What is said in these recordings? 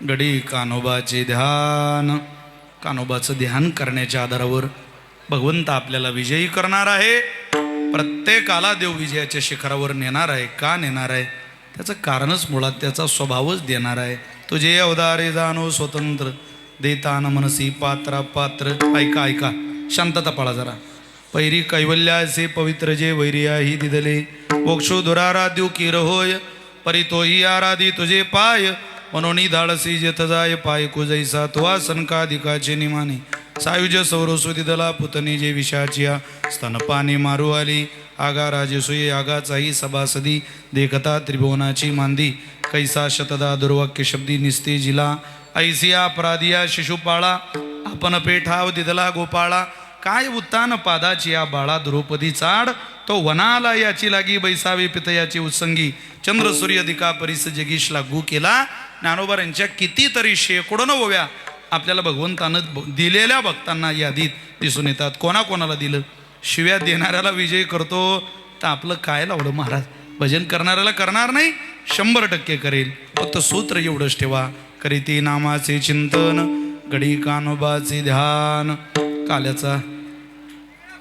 गडी कान्होबाचे ध्यान. कान्होबाचं ध्यान करण्याच्या आधारावर भगवंत आपल्याला विजयी करणार आहे. प्रत्येकाला देव विजयाच्या शिखरावर नेणार आहे. का नेणार आहे? त्याचं कारणच मुळात त्याचा स्वभावच देणार आहे. तुझे अवतारे जाणो स्वतंत्र, देतान मनसी पात्रा पात्र. ऐका ऐका, शांतता पाळा जरा. पैरी कैवल्याचे पवित्र जे वैरियाही दिदले, मोक्षो दुराराध्यू किर होय, परितोही आराधी तुझे पाय. मनोनी धाडसी जेथ जाय पाय कुजैसा तुवा सनकाधिकाचे निमाने. सायुज सौरसु दिदला पुतनी जे विषाचिया, स्तनपाने मारू आली. आगा राजेसुये आगाचाही सभासदी, देखता त्रिभुवनाची मांदी. कैसा शतदा दुर्वाक्य शब्दी निस्ते जिला, ऐसिया अपराधिया शिशुपाळा. आपण पेठाव दिदला गोपाळा, काय उत्तान पादाची या बाळा द्रौपदी चाड. तो वनाला याची लागी बैसावे पितयाची उत्संगी. चंद्र सूर्य दिका परिस जगीश लागू केला. ज्ञानोबा यांच्या कितीतरी शेकडोनं ओव्या आपल्याला भगवंतानं दिलेल्या भक्तांना यादीत दिसून येतात. कोणाकोणाला दिलं? शिव्या देणाऱ्याला विजय करतो तर आपलं काय लावलं महाराज? भजन करणाऱ्याला करणार नाही, 100% करेल. फक्त सूत्र एवढंच ठेवा, करीती नामाचे चिंतन, गडी कान्होबाचे ध्यान. काल्याचा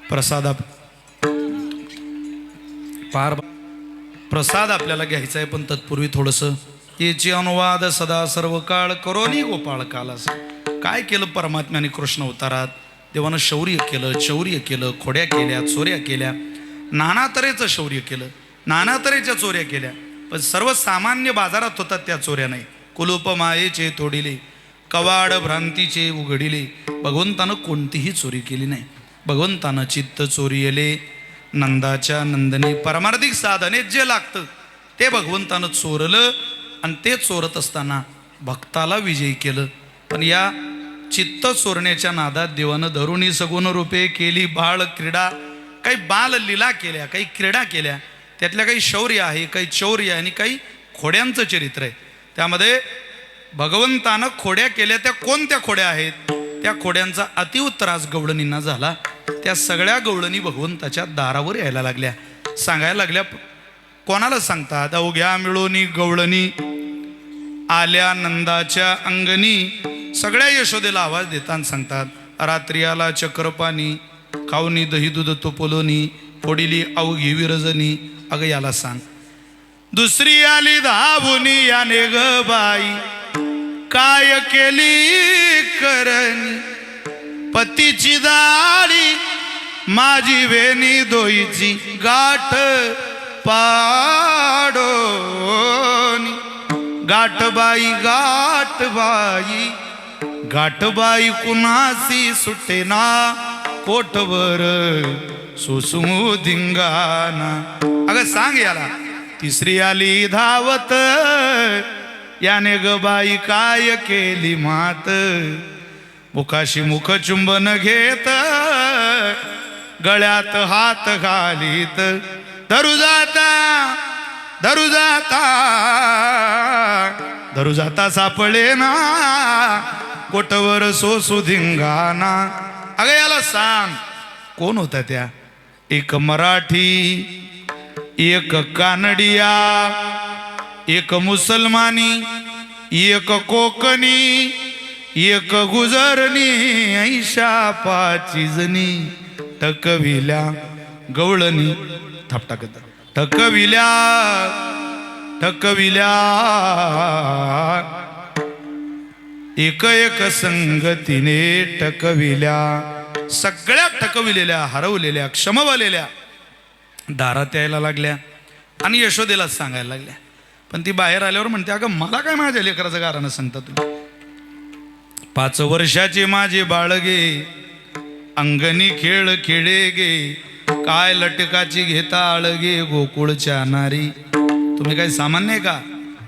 प्रसाद प्रसाद आपल्याला घ्यायचा आहे, पण तत्पूर्वी थोडंसं याची अनुवाद सदा सर्व काळ करोनी गोपाळ कालास. काय केलं परमात्म्याने कृष्ण अवतारात? देवानं शौर्य केलं, चौर्य केलं, खोड्या केल्या, चोऱ्या केल्या, नाना तऱ्हेचं शौर्य केलं, नाना तऱ्हेच्या चोऱ्या केल्या. पण सर्वसामान्य बाजारात होतात त्या चोऱ्या नाही. कुलूप मायेचे तोडिले, कवाड भ्रांतीचे उघडिले. भगवंतानं कोणतीही चोरी केली नाही. भगवंतानं चित्त चोरियले, नंदाच्या नंदने. परमार्थिक साधनेत जे लागतं ते भगवंतानं चोरलं, आणि ते चोरत असताना भक्ताला विजयी केलं. पण या चित्त चोरण्याच्या नादात देवानं धरुणी सगुण रूपे केली बाळ क्रीडा. काही बाल लीला केल्या, काही क्रीडा केल्या. त्यातल्या काही शौर्य आहे, काही चौर्य आहे, आणि काही खोड्यांचं चरित्र आहे. त्यामध्ये भगवंतानं खोड्या केल्या. त्या कोणत्या खोड्या आहेत? त्या खोड्यांचा अतिव त्रास गवळणींना झाला. त्या सगळ्या गवळणी भगवंताच्या दारावर यायला लागल्या, सांगायला लागल्या. कोणाला सांगतात? अवघ्या मिळूनी गवळणी आल्या नंदाच्या अंगणी. सगळ्या यशोदेला आवाज देताना सांगतात, रात्री आला चक्रपाणी, खाऊनी दही दूध तुपलोनी, फोडिली अवघी विरजनी. अगं याला सांग. दुसरी आली धावुनी, याने ग बाई काय केली करणी. पतीची दाढी माझी वेणी, दोईची गाठ पाडोनी. गाठबाई गाठबाई गाठबाई कुणासी सुटेना, कोठवर सुसू धिंगाणा. अगं सांग याला. तिसरी आली धावत, याने ग बाई काय केली मात. मुखाशी मुख चुंबन घेत, गळ्यात हात घालीत. धरू जाता धरू जाता धरू जाता सापळे ना, कोटवर सोसू धिंगाणा. अगं याला सांग कोण होता त्या? एक मराठी, एक कानडिया, एक मुसलमानी, एक कोकणी, एक गुजरणी. ऐशा पाची जणी टकविल्या गवळणी. थापटाकत टकविल्या टकविल्या एक एक संगतीने टकविल्या. सगळ्या टकविलेल्या, हरवलेल्या, क्षमवलेल्या दारात यायला लागल्या आणि यशोदेला सांगायला लागल्या. पण ती बाहेर आल्यावर म्हणते, अगं मला काय माझ्या लेकराचं गारानं सांगता तुम्ही? 5 वर्षाचे माझे बाळगे, अंगणी खेळ खेळे गे. काय लटकाची घेता आळगे, गोकुळच्या नारी. तुम्ही काही सामान्य आहे का?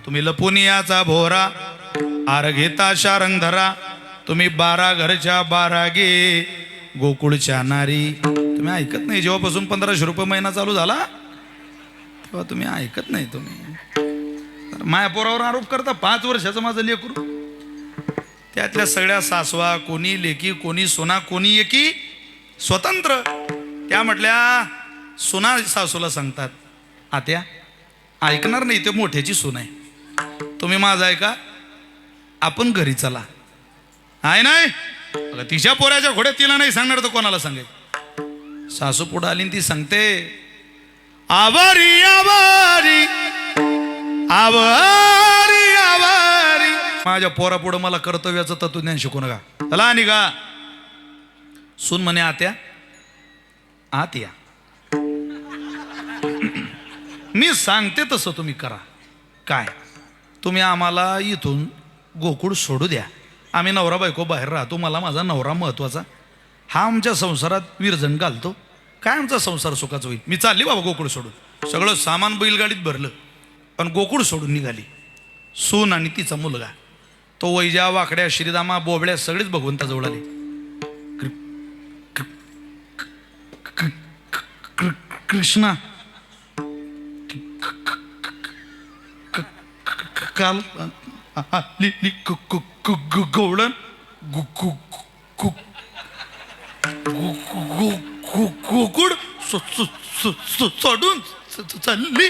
तुम्ही लपुनियाचा भोरा, आर घेता शारंग धरा. तुम्ही 12 घरच्या 12 गे, गोकुळच्या नारी. तुम्ही ऐकत नाही. जेव्हापासून 1500 रुपये महिना चालू झाला तेव्हा तुम्ही ऐकत नाही. तुम्ही मायापोरावर आरोप करता. 5 वर्षाचं माझं लेकरू. त्यातल्या सगळ्या सासवा, कोणी लेकी, कोणी सोना, कोणी एकी स्वतंत्र. त्या म्हटल्या, सुना सासूला सांगतात, आत्या ऐकणार नाही, ते मोठ्याची सून आहे, तुम्ही माझं ऐका. आपण घरी चला. आहे नाही अगं, तिच्या पोऱ्याच्या घोड्यात तिला नाही सांगणार तर कोणाला सांगेल. सासू पुढे आली ती सांगते, आवारी आवारी आवारी आवारी. माझ्या पोरा पुढे मला कर्तव्याचं तत्वज्ञान शिकू नका. चला निघा. सून म्हणे, आत्या आत या. मी सांगते तसं तुम्ही करा. काय तुम्ही आम्हाला इथून गोकुळ सोडू द्या. आम्ही नवरा बायको बाहेर राहतो. मला माझा नवरा महत्वाचा. हा आमच्या संसारात विरजण घालतो. काय आमचा संसार सुखाचा होईल. मी चालली बाबा गोकुळ सोडून. सगळं सामान बैलगाडीत भरलं पण गोकुळ सोडून निघाली. सून आणि तिचा मुलगा. तो वैजा वाकड्या श्रीदामा बोबड्या सगळेच भगवंताजवळ आले. कृष्णा काल गवळण गोकुळ सोडून चालली.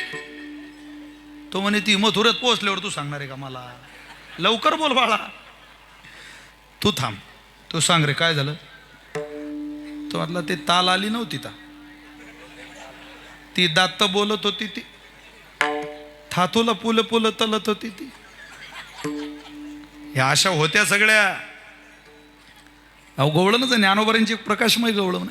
तो म्हणे, ती मथुरेत पोहोचल्यावर तू सांगणार आहे का मला. लवकर बोल बाळा. तू थांब. तू सांग रे काय झालं. तो म्हटलं, ते ताल आली नव्हती ता. ती दात बोलत होती. ती थातूला पुल पुल तलत होती. ती ह्या अशा होत्या सगळ्या. अहो गवळणच ज्ञानोबारांची एक प्रकाशमय गवळण.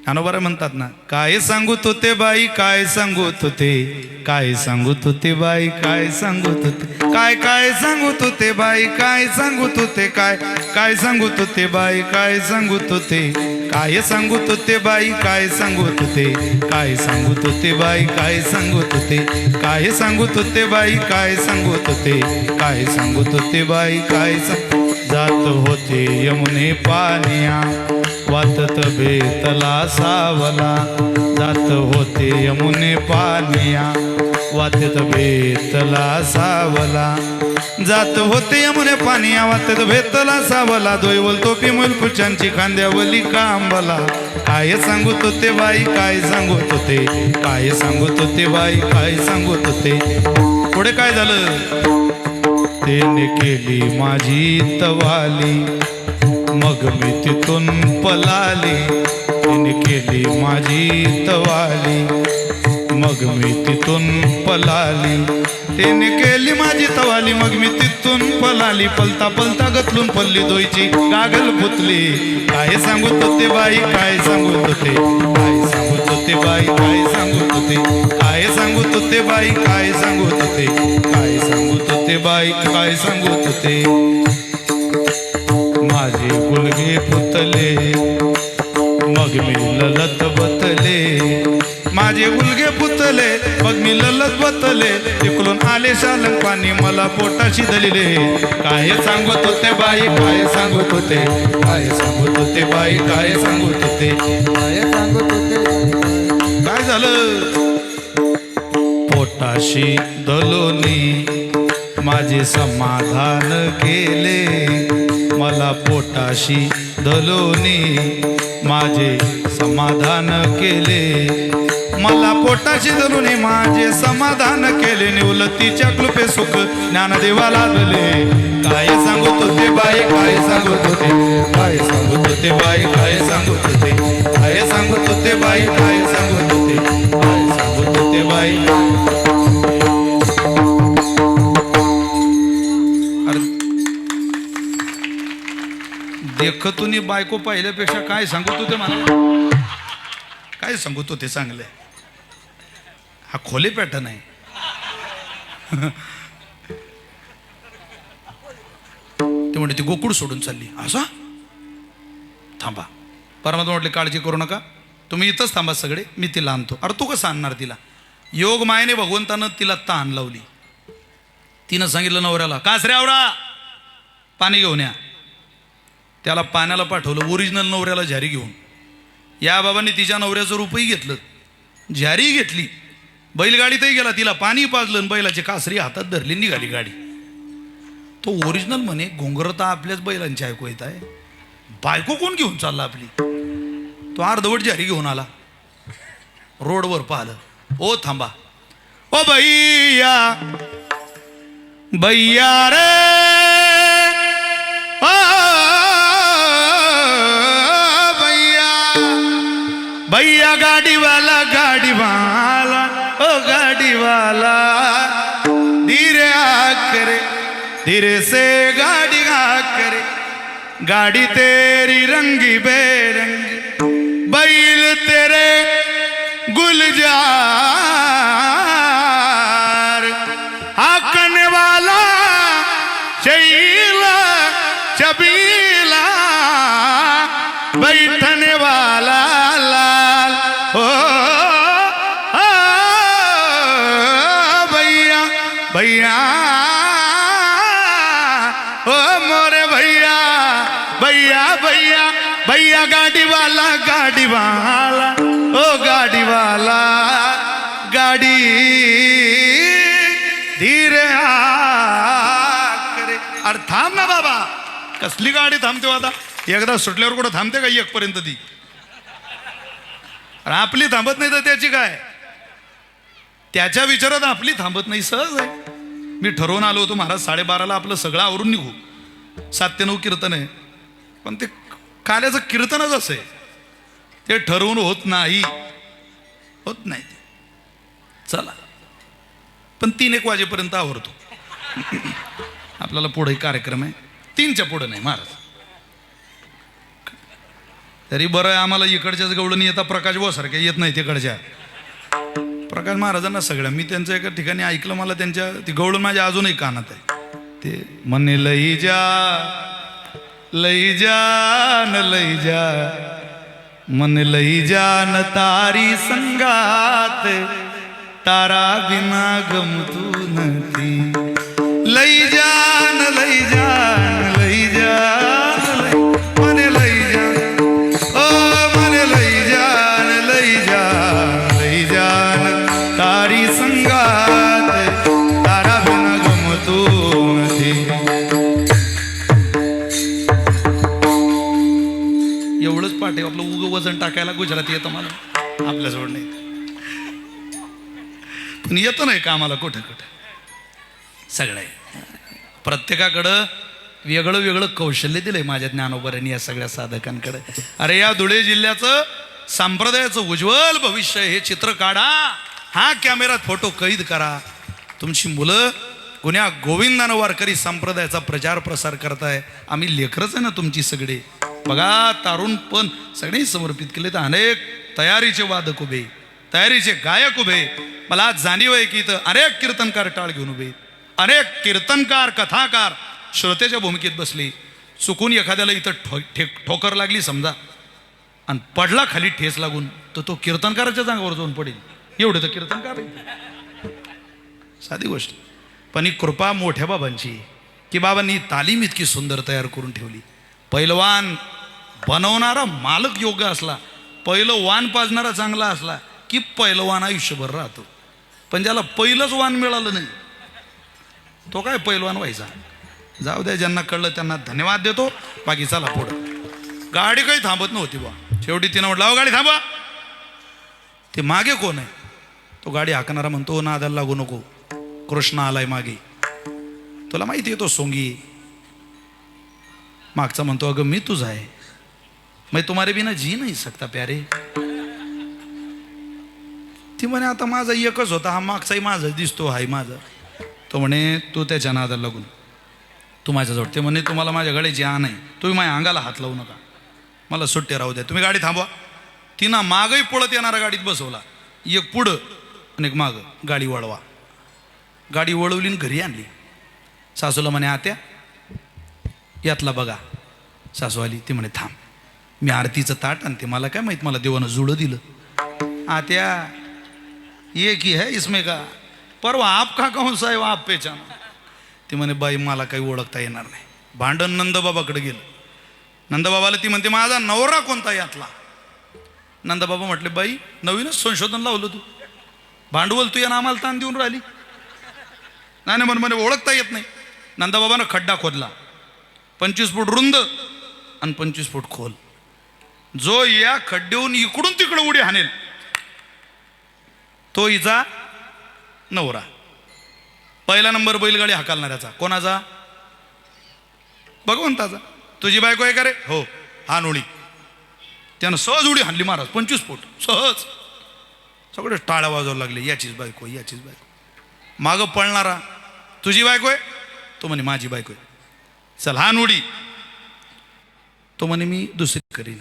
ज्ञानोबारा म्हणतात ना, काय सांगू तो ते बाई काय सांगू तो ते, काय सांगू तो ते बाई काय सांगू तो ते, काय काय सांगू तो ते बाई काय सांगू तो ते, काय काय सांगू तो ते बाई काय सांगू तो ते, काय सांगू तो ते बाई काय सांगू तो ते, काय सांगू तो ते बाई काय सांगू तो ते, काय सांगू तो ते बाई काय सांगू तो ते, काय सांगू तो ते बाई काय सांगू. जात होते यमुने पानिया वातत बेतला सावला, जात होते यमुने पानिया वातत बेतला सावला, जात होते यमुने पानिया वातत बेतला सावला, दोयवल टोपी मुलकुचांची खांद्यावली कांबला, काय सांगत होते बाई काय सांगत होते, काय सांगत होते बाई काय सांगत होते. पुढे काय झालं. तेने केली माझी तवाली मग मी तिथून पलाली, तिने केली माझी तवाली मग मी तिथून पलाली, तिने केली माझी तवाली मग मी तिथून पलाली, पलता पलता गतलून पल्ली दोयची गागल पुतली, काय सांगत होते बाई काय सांगत होते, काय सांगत होते बाई काय सांगत होते, काय सांगत होते बाई काय सांगत होते, काय सांगत होते बाई काय सांगत होते. माझे गुलगे पुतले मग मी ललत बतले, माझे गुलगे पुतले मग मी ललत बतले, तिकडून आले शालन पाणी मला पोटाशी दलिले, काय सांगत होते बाई काय सांगत होते, काय सांगत होते बाई काय सांगत होते, काय सांगत होते. काय झालं. पोटाशी दलोनी माझे समाधान केले, मला पोटाशी दलोनी माझे समाधान केले, मला पोटाशी धरूनी माझे समाधान केले, निवलतीच्या कृपे सुख ज्ञानदेवाला दिले, काय सांगत होते बाई काय सांगत होते, काय सांगत होते बाई काय सांगत होते, काय सांगत होते बाई काय सांगत होते, काय सांगत होते बाई. देखतुनी बायको पाहिल्यापेक्षा काय सांगत होते मला, काय सांगत होते चांगले. हा खोले पॅटर्न आहे. ते म्हणते ती गोकुळ सोडून चालली. असा थांबा. परमात्मा म्हटले काळजी करू नका, तुम्ही इथंच थांबा सगळे, मी तिला आणतो. अरे तू कसं आणणार तिला. योग मायेने भगवंतानं तिला ताण लावली. तिनं सांगितलं नवऱ्याला, कासरे आवरा पाणी घेऊन या. त्याला पाण्याला पाठवलं. ओरिजिनल नवऱ्याला झारी घेऊन. या बाबांनी तिच्या नवऱ्याचं रूपही घेतलं, झारी घेतली, बैलगाडीतही गेला, तिला पाणी पाजलं, बैलाची कासरी हातात धरली, निघाली गाडी. तो ओरिजिनल म्हणे घोंगरता आपल्याच बैलांची ऐकू येत आहे, बायको कोण घेऊन चालला आपली. तो अर्धवट झारी घेऊन आला. रोडवर पाहिलं. ओ थांबा, ओ भैया भैया रे धीरे से गाड़ी गा करे गाड़ी तेरी रंगी बेरंगी बैल तेरे गुलजार आकने वाला शैला चबीला बैठने वाला लाल हो भैया भैया ओ मोरे भैया भैया भैया भैया गाड़ी वाला ओ गाड़ी वाला गाडी धीरे करे. अरे थांब ना बाबा, कसली गाडी थांबते आता? एकदा सुटल्यावर कुठं थांबते का? एक पर्यंत ती आपली थांबत नाही तर त्याची काय? त्याच्या विचारात आपली थांबत नाही. सहज आहे. मी ठरवून आलो होतो महाराज 12:30ला आपलं सगळं आवरून निघू. 7 ते 9 कीर्तन आहे, पण ते काल्याचं कीर्तनच असं आहे, ते ठरवून होत नाही. चला, पण 3-1 वाजेपर्यंत आवरतो. आपल्याला पुढे कार्यक्रम आहे, 3च्या पुढे नाही महाराज. तरी बरं आहे आम्हाला इकडच्याच गवळणी येतात, प्रकाश भाऊ सारख्या येत नाही तिकडच्या. प्रकाश महाराजांना सगळ्या मी त्यांच्या एका ठिकाणी ऐकलं, मला त्यांच्या ती गवळण माझ्या अजूनही कानात आहे. ते म्हणे लई जा न लई जा, मन लई जान तारी संगात, तारा बिना गमतू नती. लई जान लई जान लई जान मने लई जान, ओ मने लई जान लई जान तारी संगात, तारा बिना गमतू नती. एवढंच पाठ आहे आपलं. उगं वजन टाकायला गुजराती येतं मला, आपल्याजवळ नाही, पण येतं नाही का आम्हाला कुठं कुठं. सगळं आहे. प्रत्येकाकडं वेगळं वेगळं कौशल्य दिलंय माझ्या ज्ञानोबरांनी या सगळ्या साधकांकडे. अरे या धुळे जिल्ह्याचं संप्रदायाचं उज्ज्वल भविष्य हे चित्र काढा, हा कॅमेऱ्यात फोटो कैद करा. तुमची मुलं गुन्ह्या गोविंदानं वारकरी संप्रदायाचा प्रचार प्रसार करताय. आम्ही लेकरच आहे ना तुमची सगळी. बघा तारुण पण सगळे समर्पित केले. तर अनेक तयारीचे वादक उभे, तयारीचे गायक उभे. मला आज जाणीव आहे की इथं अनेक कीर्तनकार टाळ घेऊन उभे, अनेक कीर्तनकार कथाकार श्रोत्याच्या भूमिकेत बसले. चुकून एखाद्याला इथं ठोकर लागली समजा आणि पडला खाली ठेस लागून, तर तो कीर्तनकाराच्या जागावर जाऊन पडेल. एवढं तर कीर्तनकार आहे, साधी गोष्ट. पण ही कृपा मोठ्या बाबांची की बाबांनी तालीम इतकी सुंदर तयार करून ठेवली. पैलवान बनवणारा मालक योग्य असला, पहिलं वान पाजणारा चांगला असला की पैलवान आयुष्यभर राहतो. पण ज्याला पहिलंच वान मिळालं नाही तो काय पैलवान व्हायचा? जाऊ द्या, ज्यांना कळलं त्यांना धन्यवाद देतो. बाकी चला पुढं. गाडी काही थांबत नव्हती बा. शेवटी तिनं म्हटलं अहो गाडी थांबा. ते मागे कोण आहे? तो गाडी हाकणारा म्हणतो नादाला लागू नको, कृष्ण आलाय मागे. तुला माहिती आहे तो सोंगी. मागचा म्हणतो अगं मी तुझा आहे, मैं तुम्हारे बिना जी नाही सकता प्यारे. ती म्हणे आता माझा एकच होता, हा मागचाही माझा दिसतो, हाय माझा. तो म्हणे तू त्याच्या नादाला लागून तू माझ्याजवळ. ते म्हणे तुम्हाला माझ्या गाडीची आण आहे, तुम्ही माझ्या अंगाला हात लावू नका, मला सुट्टे राहू द्या, तुम्ही गाडी थांबवा. तिनं मागही पळत येणारा गाडीत बसवला, एक पुढं आणि एक मागं. गाडी वळवा. गाडी वळवली आणि घरी आणली. सासूला म्हणे आत्या यातला बघा. सासू आली. ती म्हणे थांब, मी आरतीचं ताट आणते, मला काय माहित, मला देवानं जुळं दिलं. आत्या ये की है इसमें का, परवा आप का कौन सा है वो आप पहचाना. ती म्हणे बाई मला काही ओळखता येणार नाही. भांडण नंदबाबाकडे गेलं. नंदबाबाला ती म्हणते माझा नवरा कोणता यातला. नंदबाबा म्हटले बाई नवीनच संशोधन लावलं तू, भांडवल तू या आम्हाला ताण देऊन राहिली. नाही म्हणे ओळखता येत नाही. नंदबाबानं खड्डा खोदला, 25 फूट रुंद आणि 25 फूट खोल. जो या खड्ड्याहून इकडून तिकडे उडी हाणेल तो हिचा नवरा. पहिला नंबर बैलगाडी हाकालणाऱ्याचा कोणाचा? भगवंताचा. तुझी बायको आहे का रे? हो. हा नोळी. त्यानं सहज उडी हाणली महाराज, 25 फूट सहज. सगळे टाळ्या वाजवायला लागले, याचीच बायको याचीच बायको. मागं पळणारा तुझी बायको आहे, तो म्हणे माझी बायको आहे. चल हान उडी. तो म्हणे मी दुसरी करीन.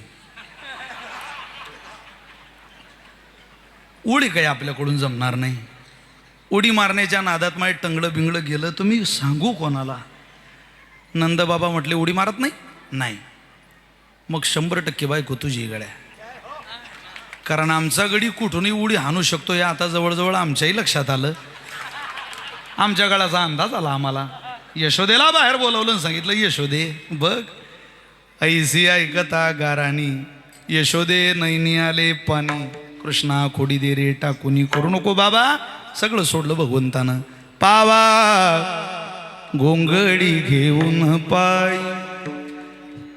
उडी काही आपल्याकडून जमणार नाही. उडी मारण्याच्या नादात माझे टंगडं बिंगडं गेलं, तुम्ही सांगू कोणाला. नंदबाबा म्हटले उडी मारत नाही. मग 100% बायको तुझी गड्या. कारण आमचा गडी कुठूनही उडी हाणू शकतो हे आता जवळजवळ आमच्याही लक्षात आलं. आमच्या गडाचा अंदाज आला आम्हाला. यशोदेला बाहेर बोलवलं, सांगितलं यशोदे बघ ऐसी ऐकता गाराणी, यशोदे नैनी आले पाणी, कृष्णा खोडी दे रे टाकुनी, करू नको बाबा. सगळं सोडलं भगवंतानं. पावा घोंगडी घेऊन पाय,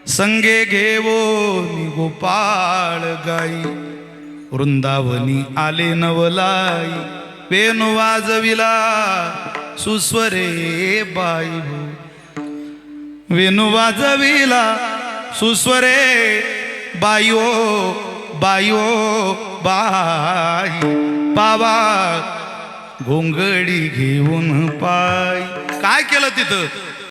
संगे घेवो मी गोपाळ गाई, वृंदावनी आले नवलाई, वेणू वाजविला सुस्वरे बाई हो, वेणू वाजविला सुस्वरे बाई ओ बाई ओ बाई. पावा घोंगडी घेऊन पाय. काय केलं तिथं?